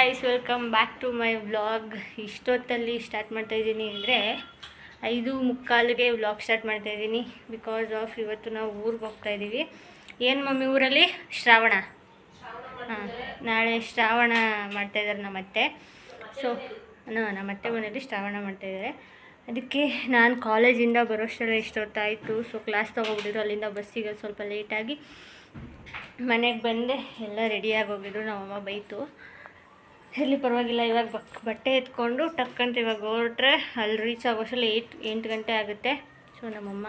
Guys, welcome back to my vlog. ಇಷ್ಟೊತ್ತಲ್ಲಿ start ಮಾಡ್ತಾಯಿದ್ದೀನಿ ಅಂದರೆ 5:45ಗೆ ವ್ಲಾಗ್ ಸ್ಟಾರ್ಟ್ ಮಾಡ್ತಾಯಿದ್ದೀನಿ. ಬಿಕಾಸ್ ಆಫ್ ಇವತ್ತು ನಾವು ಊರಿಗೆ ಹೋಗ್ತಾಯಿದ್ದೀವಿ. ಏನು ಮಮ್ಮಿ ಊರಲ್ಲಿ ಶ್ರಾವಣ? ಹಾಂ, ನಾಳೆ ಶ್ರಾವಣ ಮಾಡ್ತಾಯಿದ್ದಾರೆ ನಮ್ಮತ್ತೆ. ಸೊ ನಮ್ಮತ್ತೆ ಮನೇಲಿ ಶ್ರಾವಣ ಮಾಡ್ತಾಯಿದ್ದಾರೆ. ಅದಕ್ಕೆ ನಾನು ಕಾಲೇಜಿಂದ ಬರೋಷ್ಟೆಲ್ಲ ಇಷ್ಟೊತ್ತಾಯಿತು. ಸೊ ಕ್ಲಾಸ್ ತೊಗೊಬಿಟ್ಟಿದ್ರು, ಅಲ್ಲಿಂದ ಬಸ್ಸಿಗೆ ಸ್ವಲ್ಪ ಲೇಟಾಗಿ ಮನೆಗೆ ಬಂದೆ. ಎಲ್ಲ ರೆಡಿಯಾಗಿ ಹೋಗಿದ್ರು. ನಮ್ಮಮ್ಮ ಬೈತು. ಇಲ್ಲಿ ಪರವಾಗಿಲ್ಲ, ಇವಾಗ ಬಟ್ಟೆ ಎತ್ಕೊಂಡು ಟಕ್ಕಂತ ಇವಾಗ ಹೊರಟ್ರೆ ಅಲ್ಲಿ ರೀಚ್ ಆಗೋಷ್ಟಲ್ಲಿ 8 ಗಂಟೆ ಆಗುತ್ತೆ. ಸೊ ನಮ್ಮಮ್ಮ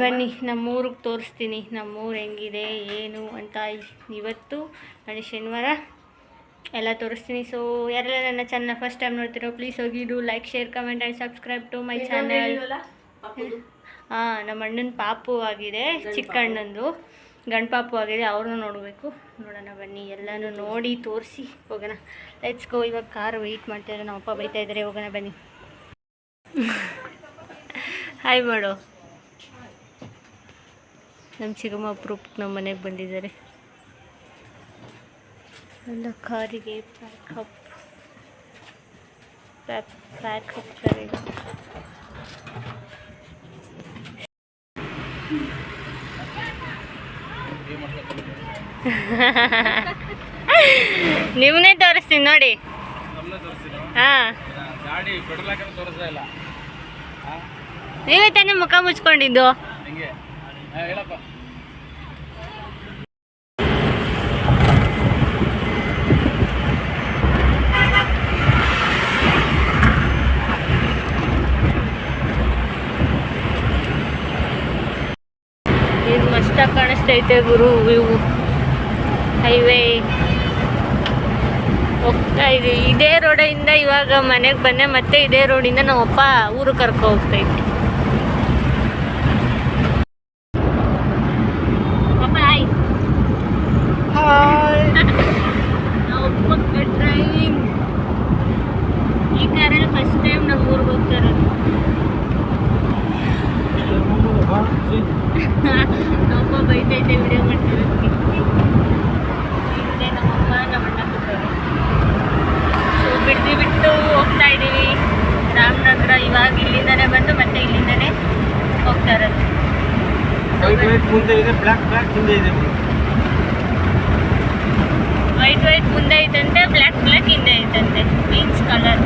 ಬನ್ನಿ ನಮ್ಮೂರಿಗೆ ತೋರಿಸ್ತೀನಿ, ನಮ್ಮೂರು ಹೆಂಗಿದೆ ಏನು ಅಂತ. ಇವತ್ತು ನಾಳೆ ಶನಿವಾರ ಎಲ್ಲ ತೋರಿಸ್ತೀನಿ. ಸೊ ಯಾರೆಲ್ಲ ನನ್ನ ಚಾನಲ್ ಫಸ್ಟ್ ಟೈಮ್ ನೋಡ್ತಿರೋ ಪ್ಲೀಸ್ ಹೋಗಿ do like, share, comment and subscribe to my channel. ನಮ್ಮ ಅಣ್ಣನ ಪಾಪು ಆಗಿದೆ, ಚಿಕ್ಕ ಅಣ್ಣಂದು ಗಂಡು ಪಾಪು ಆಗಿದೆ. ಅವ್ರನ್ನೂ ನೋಡಬೇಕು. ನೋಡೋಣ ಬನ್ನಿ, ಎಲ್ಲನೂ ನೋಡಿ ತೋರಿಸಿ ಹೋಗೋಣ. Let's go. ಇವಾಗ ಕಾರ್ ವೆಯ್ಟ್ ಮಾಡ್ತಾಯಿದ್ದಾರೆ, ನಮ್ಮಪ್ಪ ಬೈತಾ ಇದ್ದಾರೆ. ಹೋಗೋಣ ಬನ್ನಿ. ಹಾಯ್ ಮಾಡು. ನಮ್ಮ ಚಿಕ್ಕಮ್ಮ ಅಪ್ರೂಪಕ್ಕೆ ನಮ್ಮ ಮನೆಗೆ ಬಂದಿದ್ದಾರೆ. ಎಲ್ಲ ಕಾರಿಗೆ ಪ್ಯಾಕ್ ಹಾಕ್ತಾರೆ. ನಿಮ್ಮನ್ನೇ ತೋರಿಸ್ತೀನಿ ನೋಡಿ. ಹಾಂ, ನೀವೇ ತಾನೇ ಮುಖ ಮುಚ್ಕೊಂಡಿದ್ದು. ಇದು ಮಸ್ತಾಗಿ ಕಾಣಿಸ್ತೈತೆ ಗುರು. ವ್ಯೂ ಹೈವೇ ಹೋಗ್ತಾ ಇದೆ. ಇದೇ ರೋಡಿಂದ ಇವಾಗ ಮನೆಗೆ ಬಂದೆ. ಮತ್ತೆ ಇದೇ ರೋಡಿಂದ ನಮ್ಮಪ್ಪ ಊರು ಕರ್ಕೊ ಹೋಗ್ತೈತೆ. ನಮ್ಮಪ್ಪ ಡ್ರೈವಿಂಗ್. ಈ ಕಾರಲ್ಲಿ ಫಸ್ಟ್ ಟೈಮ್ ನಮ್ಮ ಊರಿಗೆ ಹೋಗ್ತಾ ಇರೋದು. ನಮ್ಮಪ್ಪ ಬೈತೈತೆ ವಿಡಿಯೋ ಮಾಡ್ತಿರೋದಕ್ಕೆ. ನಮ್ಮಮ್ಮ ನಮ್ಮಣ್ಣ ಕೂತಾರೆ. ಸೊ ಬಿಟ್ಟು ಹೋಗ್ತಾ ಇದ್ದೀವಿ ರಾಮನಗರ. ಇವಾಗ ಇಲ್ಲಿಂದನೇ ಬಂದು ಮತ್ತೆ ಇಲ್ಲಿಂದನೇ ಹೋಗ್ತಾ ಇರೋದು. ವೈಟ್ ಮುಂದೆ ಐತಂತೆ, ಬ್ಲ್ಯಾಕ್ ಹಿಂದೆ ಐತಂತೆ. Beans colour.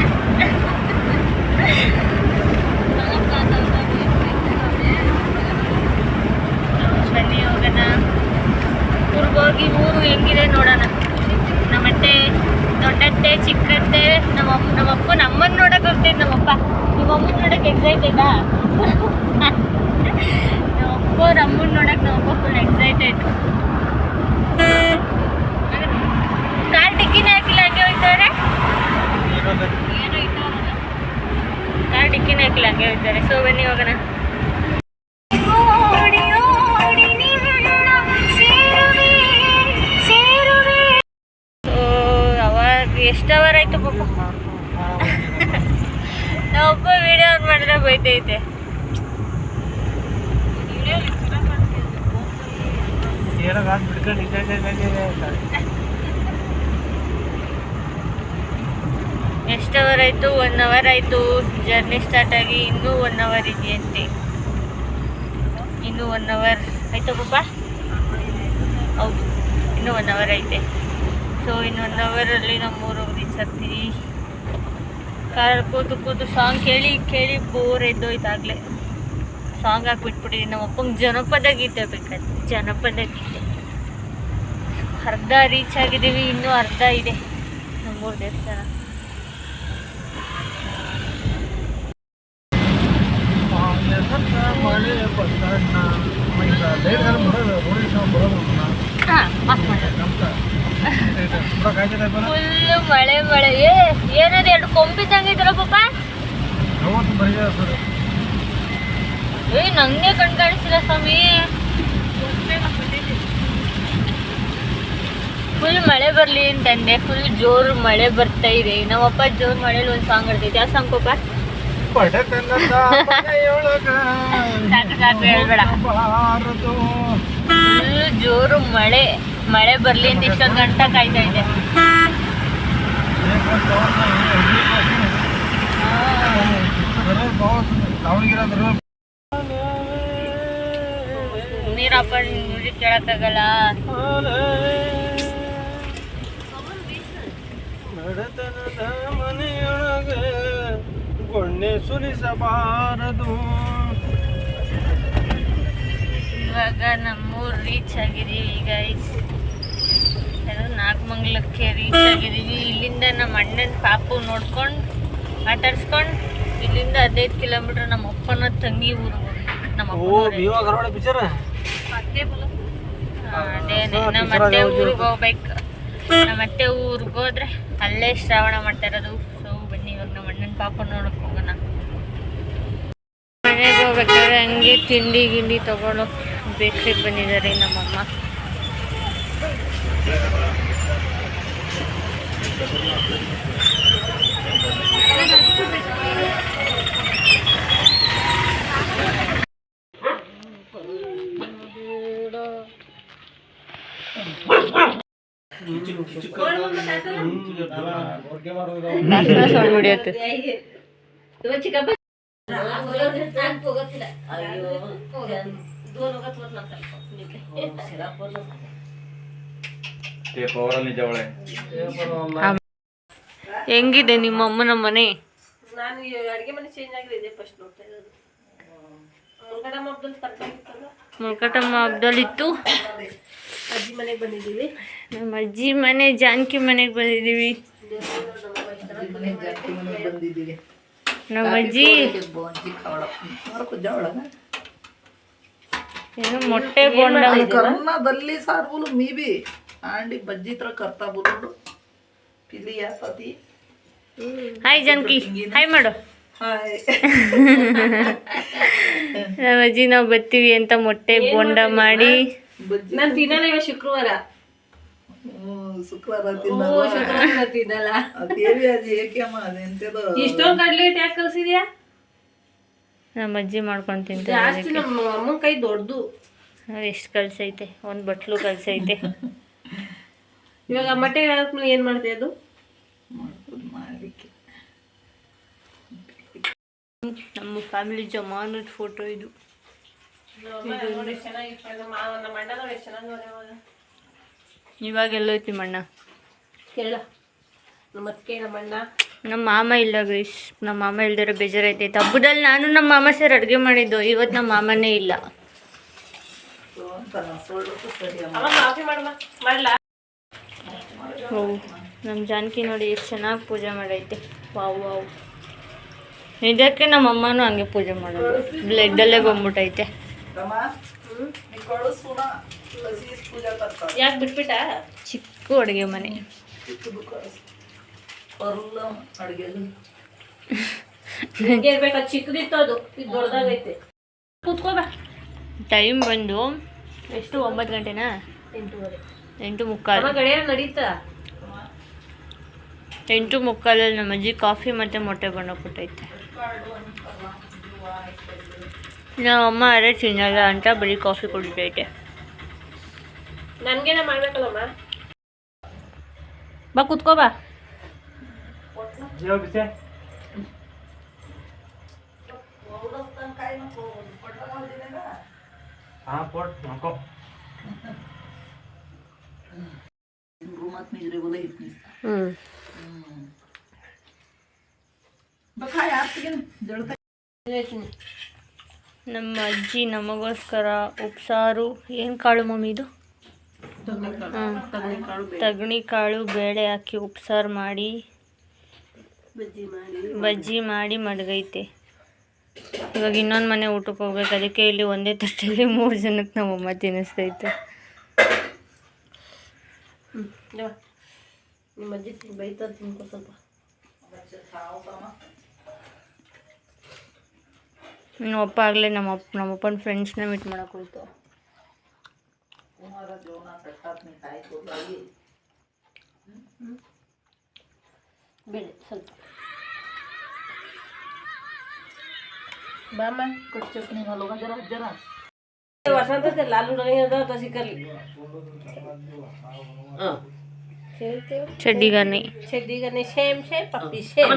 ಬನ್ನಿ ಹೋಗೋಣ. ಊರಿಗೆ ಹೋಗಿ ಊರು ಹೆಂಗಿದೆ ನೋಡೋಣ. ನಮ್ಮತ್ತೆ, ದೊಡ್ಡತ್ತೆ, ಚಿಕ್ಕತ್ತೆ, ನಮ್ಮಪ್ಪ ನಮ್ಮನ್ನ ನೋಡಕ್ಕೆ ಹೋಗ್ತೈತೆ. ನಮ್ಮಪ್ಪ ನಿಮ್ಮಮ್ಮನ ನೋಡಕ್ಕೆ ಎಕ್ಸೈಟೆಡಾ? ನಮ್ಮಪ್ಪ ನಮ್ಮನ್ನ ನೋಡಕ್ಕೆ ನಮ್ಮಪ್ಪ ಫುಲ್ ಎಕ್ಸೈಟೆಡ್. ಕಾರ್ ಡಿಕ್ಕಿನೇ ಹಾಕಿಲ್ಲ, ಹಂಗೆ ಹೋಗ್ತಾರೆ. ಕಾರ್ ಡಿಕ್ಕಿನೇ ಹಾಕಿಲ್ಲ, ಹಂಗೆ ಹೋಗ್ತಾರೆ. ಸೊ ಬನ್ನಿ ಹೋಗೋಣ. ಎಷ್ಟು ಅವರ್ ಆಯ್ತು ಪಾಪ. ನಾವೊಬ್ಬ ವಿಡಿಯೋ ಆನ್ ಮಾಡಿದ್ರೆ ಬೈತೈತೆ. ಎಷ್ಟು ಅವರ್ ಆಯಿತು? 1 ಅವರ್ ಆಯಿತು ಜರ್ನಿ ಸ್ಟಾರ್ಟ್ ಆಗಿ. ಇನ್ನೂ 1 ಅವರ್ ಇದೆಯಂತೆ. ಇನ್ನೂ 1 ಅವರ್ ಆಯಿತು ಪಾಪ. ಹೌದು, ಇನ್ನೂ 1 ಅವರ್ ಐತೆ. ಸೊ ಇನ್ನು 1 ಅವರಲ್ಲಿ ನಮ್ಮೂರು ರೀಚ್ ಆಗ್ತೀವಿ. ಕಾರಲ್ಲಿ ಕೂತು ಸಾಂಗ್ ಕೇಳಿ ಬೋರ್ ಎದ್ದೋಯ್ತಾಗಲೇ. ಸಾಂಗ್ ಹಾಕ್ಬಿಟ್ಬಿಟ್ಟಿದ್ದೀನಿ. ನಮ್ಮ ಅಪ್ಪಂಗೆ ಜನಪದ ಗೀತೆ ಬೇಕಾದ್ರೆ ಜನಪದ ಗೀತೆ. ಅರ್ಧ ರೀಚ್ ಆಗಿದ್ದೀವಿ, ಇನ್ನೂ ಅರ್ಧ ಇದೆ ನಮ್ಮೂರು ದೇವಸ್ಥಾನ. ಫುಲ್ಲು ಮಳೆ. ಏನದು 2 ಕೊಂಬಿದ್ದಂಗೆ ಇದ್ದಲ್ಲ ಪಾಪ. ನಂಗೆ ಕಣ್ ಕಾಣಿಸಿಲ್ಲ ಸ್ವಾಮಿ. ಫುಲ್ ಮಳೆ ಬರಲಿ ಅಂತಂದೆ. ಫುಲ್ ಜೋರು ಮಳೆ ಬರ್ತಾ ಇದೆ. ನಮ್ಮಪ್ಪ ಜೋರು ಮಳೇಲಿ ಒಂದು ಸಾಂಗ್ ಆಡ್ತೈತೆ. ಯಾವ ಸಾಂಗ್ ಪಾಪ? ಸಾಕು ಹೇಳ್ಬೇಡ. ಫುಲ್ ಜೋರು ಮಳೆ. ಮಳೆ ಬರ್ಲಿ ಅಂತ ಇಷ್ಟೊಂದು ಗಂಟೆ ಕಾಯ್ತಾ ಇದೆ. ನೀರಪ್ಪ ಮ್ಯೂಸಿಕ್ ಕೇಳಕ್ಕಾಗಲ್ಲ. ಮನೆಯೊಳಗೆ ಗೊಣ್ಣೆ ಸುರಿಸಬಾರದು. ಇವಾಗ ನಮ್ಮೂರು ರೀಚ್ ಆಗಿದ್ದೀವಿ ಗೈಸ್. ನಾಗಮಂಗಲಕ್ಕೆ ರೀಚ್ ಆಗಿದ್ದೀವಿ. ಇಲ್ಲಿಂದ ನಮ್ಮ ಅಣ್ಣನ ಪಾಪು ನೋಡ್ಕೊಂಡು ಆಟಾಡ್ಸ್ಕೊಂಡು ಇಲ್ಲಿಂದ 15 ಕಿಲೋಮೀಟ್ರ್ ನಮ್ಮ ಅಪ್ಪನ ತಂಗಿ ಊರು. ನಮ್ಮ ಅದೇನೆ ನಮ್ಮ ಅತ್ತೆ ಊರಿಗೆ ಹೋಗ್ಬೇಕು. ನಮ್ಮ ಅತ್ತೆ ಊರಿಗೆ ಹೋದ್ರೆ ಅಲ್ಲೇ ಶ್ರಾವಣ ಮಾಡ್ತಾ ಇರೋದು. ಸೊ ಬನ್ನಿ ಇವಾಗ ನಮ್ಮ ಅಣ್ಣನ ಪಾಪ ನೋಡಕ್ ಹೋಗೋಣ. ಮನೆಗೆ ಹೋಗ್ಬೇಕಾದ್ರೆ ಹಂಗೆ ತಿಂಡಿ ಗಿಂಡಿ ತಗೊಳಕ್ ಬೇಕ್ರಿಗೆ ಬಂದಿದ್ದಾರೆ ನಮ್ಮಮ್ಮ. ಹೆಂಗಿದೆ ನಿಮ್ಮ ಅಮ್ಮನ ಮನೆ? ನಾನು ಅಡಿಗೆ ಮನೆ ಚೇಂಜ್ ಆಗಿದೆ. ಫಸ್ಟ್ ನೋಡ್ತಾ ಇರೋದು ಮುಲ್ಕಟಮ್ಮ ಹಬ್ಬದಲ್ಲಿ ಇತ್ತು. ಅಜ್ಜಿ ಮನೆಗೆ ಬಂದಿದ್ದೀವಿ. ನಮ್ಮ ಅಜ್ಜಿ ಮನೆ ಜಾನಕಿ ಮನೆಗೆ ಬಂದಿದ್ದೀವಿ. ನಮ್ಮ ಅಜ್ಜಿ ಏನು ಮೊಟ್ಟೆ ಬೋಂಡ ಕರ್ನಾದಲ್ಲಿ सार बोलो मी भी आंडी बज्जी तरह करता बोलो पिली या पति. ಹಾಯ್ ಜಾನಕಿ, ಹಾಯ್ ಮಾಡು. हाय ನಮ್ಮ ಅಜ್ಜಿ ನಾವು ಬರ್ತೀವಿ ಅಂತ ಮೊಟ್ಟೆ ಬೋಂಡ ಮಾಡಿ. ನಾನು ತಿನ್ನಲ್ಲ. ಇವಾಗ ಶುಕ್ರವಾರ ಶುಕ್ರವಾರ ತಿನ್ನಲ್ಲ. ಅದೇವಿ ಅದು ಏಕೆಮ್ಮ ಅದೆಂತದು ಇಷ್ಟೊಂದು ಕಡ್ಲೆ ಹಿಟ್ಟು ಯಾಕೆ ಕಲ್ಸಿದ್ಯಾ? ನಮ್ಮ ಅಜ್ಜಿ ಮಾಡ್ಕೊಂಡು ತಿಂತಾರೆ. ಜಾಸ್ತಿ ನಮ್ಮ ಅಮ್ಮನ ಕೈ ದೊಡ್ಡದು. ಎಷ್ಟು ಕಲ್ಸೈತೆ, ಒಂದು ಬಟ್ಲು ಕಲ್ಸೈತೆ. ಇವಾಗ ಮೊಟ್ಟೆ ಆದ್ಮೇಲೆ ಏನು ಮಾಡ್ತೀಯ? ಅದು ಮಾಡಲಿಕ್ಕೆ ನಮ್ಮ ಫ್ಯಾಮಿಲಿ ಜಮಾನದ ಫೋಟೋ ಇದು. ಇವಾಗ ಎಲ್ಲೋಯ್ತಿ ಮಣ್ಣ? ಕೇಳ ನಮ್ಮ ಅತ್ತಿಗೆ ನಮ್ಮ ಅಣ್ಣ. ನಮ್ಮ ಮಾಮ ಇಲ್ಲ ಗೈಸ್. ನಮ್ಮ ಮಾಮ ಇಲ್ದಿರೋ ಬೇಜಾರೈತೈತೆ. ಹಬ್ಬದಲ್ಲಿ ನಾನು ನಮ್ಮ ಮಾಮ ಸೇರಿ ಅಡುಗೆ ಮಾಡಿದ್ದು. ಇವತ್ತು ನಮ್ಮ ಮಾಮನೇ ಇಲ್ಲ. ಓ ನಮ್ಮ ಜಾನಕಿ ನೋಡಿ ಎಷ್ಟು ಚೆನ್ನಾಗಿ ಪೂಜೆ ಮಾಡೈತೆ. Wow wow. ಇದಕ್ಕೆ ನಮ್ಮ ಅಮ್ಮನೂ ಹಂಗೆ ಪೂಜೆ ಮಾಡೋದು. ಬ್ಲಡ್ಡಲ್ಲೇ ಬಂದ್ಬಿಟ್ಟೈತೆ. ಯಾಕೆ ಬಿಟ್ಬಿಟ್ಟ? ಚಿಕ್ಕ ಅಡುಗೆ ಮನೆ. ಹಿಂಗೆ ಇರ್ಬೇಕು. ಅದು ಚಿಕ್ಕದಿತ್ತು, ಅದು ಇದು ದೊಡ್ಡದಾಗೈತೆ. ಕೂತ್ಕೋಬಾ. ಟೈಮ್ ಬಂದು ಎಷ್ಟು? 9 ಗಂಟೆನಾ? 8:30. 8:45. ಗಡಿಯಾರ ನಡೀತಾ? 8:45 ನಮ್ಮ ಅಜ್ಜಿ ಕಾಫಿ ಮತ್ತು ಮೊಟ್ಟೆ ಕೊಟ್ಟೈತೆ. ನಮ್ಮ ಅಮ್ಮ ಅರೆ ತಿನ್ನಲ್ಲ ಅಂತ ಬರೀ ಕಾಫಿ ಕುಡಿತೈತೆ. ನನಗೇನ ಮಾಡ್ಬೇಕಲ್ಲಮ್ಮ. ಬಾ ಕೂತ್ಕೋಬಾ. ನಮ್ಮ ಅಜ್ಜಿ ನಮಗೋಸ್ಕರ ಉಪ್ಸಾರು. ಏನು ಕಾಳು ಮಮ್ಮಿ ಇದು? ತಗಣಿ ಕಾಳು ಬೇಳೆ ಹಾಕಿ ಉಪ್ಸಾರು ಮಾಡಿ ಬಜ್ಜಿ ಮಾಡಿ ಮಡಗೈತೆ. ಇವಾಗ ಇನ್ನೊಂದು ಮನೆ ಊಟಕ್ಕೆ ಹೋಗ್ಬೇಕು. ಅದಕ್ಕೆ ಇಲ್ಲಿ ಒಂದೇ ತಟ್ಟೆಯಲ್ಲಿ 3 ಜನಕ್ಕೆ ನಮ್ಮಮ್ಮ ತಿನ್ನಿಸ್ತೈತೆ. ನಿಮ್ಮ ಅಜ್ಜಿ ಬೈತಾರೆ, ತಿನ್ಕೋ ಸ್ವಲ್ಪ. ನಮ್ಮ ಅಪ್ಪ ಆಗಲೇ ನಮ್ಮಪ್ಪನ ಫ್ರೆಂಡ್ಸ್ನ ಮೀಟ್ ಮಾಡಕ್ಕೆ ಹೋಯ್ತು. ಬೇಳೆ ಸ್ವಲ್ಪ ಬಾಮ कुछ चटनी वालों का जरा जरा ವಸಂತ ಲಾಲು ಡೊಂಗೆ ತಸಿ ಕರ್ಲಿ ಚಡ್ಡಿಗಾನೆ ಚಡ್ಡಿಗನೆ ಸೇಮ್ ಸೇಮ್ ಪಪ್ಪಿ ಸೇಮ್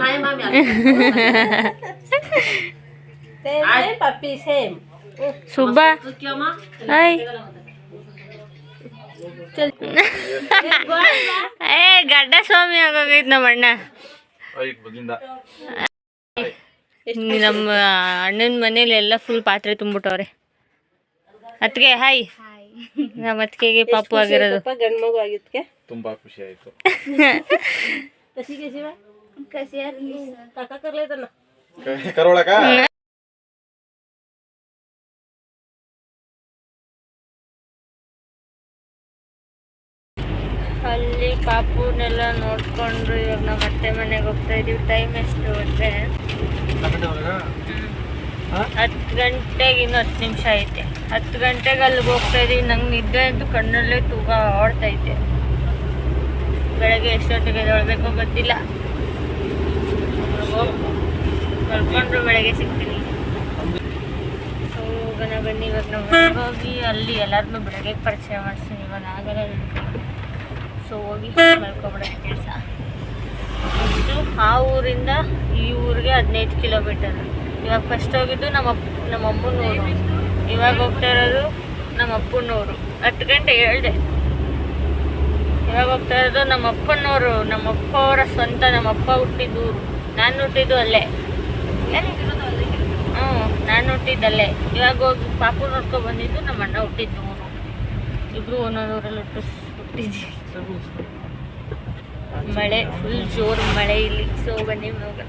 ಸೇಮ್ ಪಪ್ಪಿ ಸೇಮ್ ಸುಬ್ಬ ಹಾಯ್ ಏ ಗಡ್ಡ ಸ್ವಾಮಿ ಆಗೋಗೈತ್ ನಮ್ಮ ಅಣ್ಣ. ನಮ್ಮ ಅಣ್ಣನ ಮನೇಲಿ ಎಲ್ಲ ಫುಲ್ ಪಾತ್ರೆ ತುಂಬಿಟ್ಟವ್ರೆ. ಅತ್ತಿಗೆ ಹಾಯ್. ನಮ್ಮ ಅತ್ತಿಗೆಗೆ ಪಾಪು ಆಗಿರೋದು. ಗಂಡು ಮಗು ಆಗಿದ್ಕೆ ತುಂಬಾ ಖುಷಿ ಆಯ್ತು. ಕಸಿಗೆ ಶಿವ ಕಾಕ ಕರ್ಲೇದನ್ನ ಕರೋಳಕ ಅಲ್ಲಿ ಪಾಪುನೆಲ್ಲ ನೋಡ್ಕೊಂಡು ಇವಾಗ ನಾವು ಅತ್ತೆ ಮನೆಗೆ ಹೋಗ್ತಾ ಇದೀವಿ. ಟೈಮ್ ಎಷ್ಟು ಅಂದರೆ 10 ಗಂಟೆಗೆ ಇನ್ನೂ 10 ನಿಮಿಷ ಐತೆ. 10 ಗಂಟೆಗೆ ಅಲ್ಲಿಗೆ ಹೋಗ್ತಾ ಇದೀವಿ. ನಂಗೆ ನಿದ್ದೆ ಅಂತೂ ಕಣ್ಣಲ್ಲೇ ತೂಗ ಆಡ್ತೈತೆ. ಬೆಳಗ್ಗೆ ಎಷ್ಟೊತ್ತಿಗೆ ಎದ್ದೇಳಬೇಕೋ ಗೊತ್ತಿಲ್ಲ. ಮಲ್ಕೊಂಡ್ರು ಬೆಳಗ್ಗೆ ಸಿಗ್ತೀನಿ. ಸೊ ಹೋಗೋಣ ಬನ್ನಿ. ಇವಾಗ ನಾವು ಮನೆಗೆ ಹೋಗಿ ಅಲ್ಲಿ ಎಲ್ಲರನ್ನೂ ಬೆಳಗ್ಗೆ ಪರಿಚಯ ಮಾಡಿಸ್ತೀನಿ. ಇವಾಗ ಆಗಲ್ಲ. ಸೊ ಹೋಗಿ ಮಲ್ಕೊಬಿಡೋಣ ಕೆಲಸ. ಇಷ್ಟು ಆ ಊರಿಂದ ಈ ಊರಿಗೆ 15 ಕಿಲೋಮೀಟರ್. ಇವಾಗ ಫಸ್ಟ್ ಹೋಗಿದ್ದು ನಮ್ಮ ಅಮ್ಮನೂರು. ಇವಾಗ ಹೋಗ್ತಾ ಇರೋದು ನಮ್ಮ ಅಪ್ಪನೂರು. 10 ಗಂಟೆ ಹೇಳ್ದೆ. ಇವಾಗ ಹೋಗ್ತಾ ಇರೋದು ನಮ್ಮ ಅಪ್ಪನೂರು. ನಮ್ಮ ಅಪ್ಪ ಅವರ ಸ್ವಂತ. ನಮ್ಮ ಅಪ್ಪ ಹುಟ್ಟಿದ್ದು ಊರು. ನಾನು ಹುಟ್ಟಿದ್ದು ಅಲ್ಲೇ. ನಾನು ಹುಟ್ಟಿದ್ದಲ್ಲೇ. ಇವಾಗ ಹೋಗಿ ಪಾಪು ನೋಡ್ಕೊಂಡು ಬಂದಿದ್ದು ನಮ್ಮ ಅಣ್ಣ ಹುಟ್ಟಿದ್ದು ಊರು. ಇಬ್ಬರು ಒಂದೊಂದು ಊರಲ್ಲಿ ಹುಟ್ಟಿದ್ವಿ. ಮಳೆ ಫುಲ್ ಜೋರು ಮಳೆ ಇಲ್ಲಿ. ಸೊ ಬನ್ನಿ ಹೋಗೋಣ.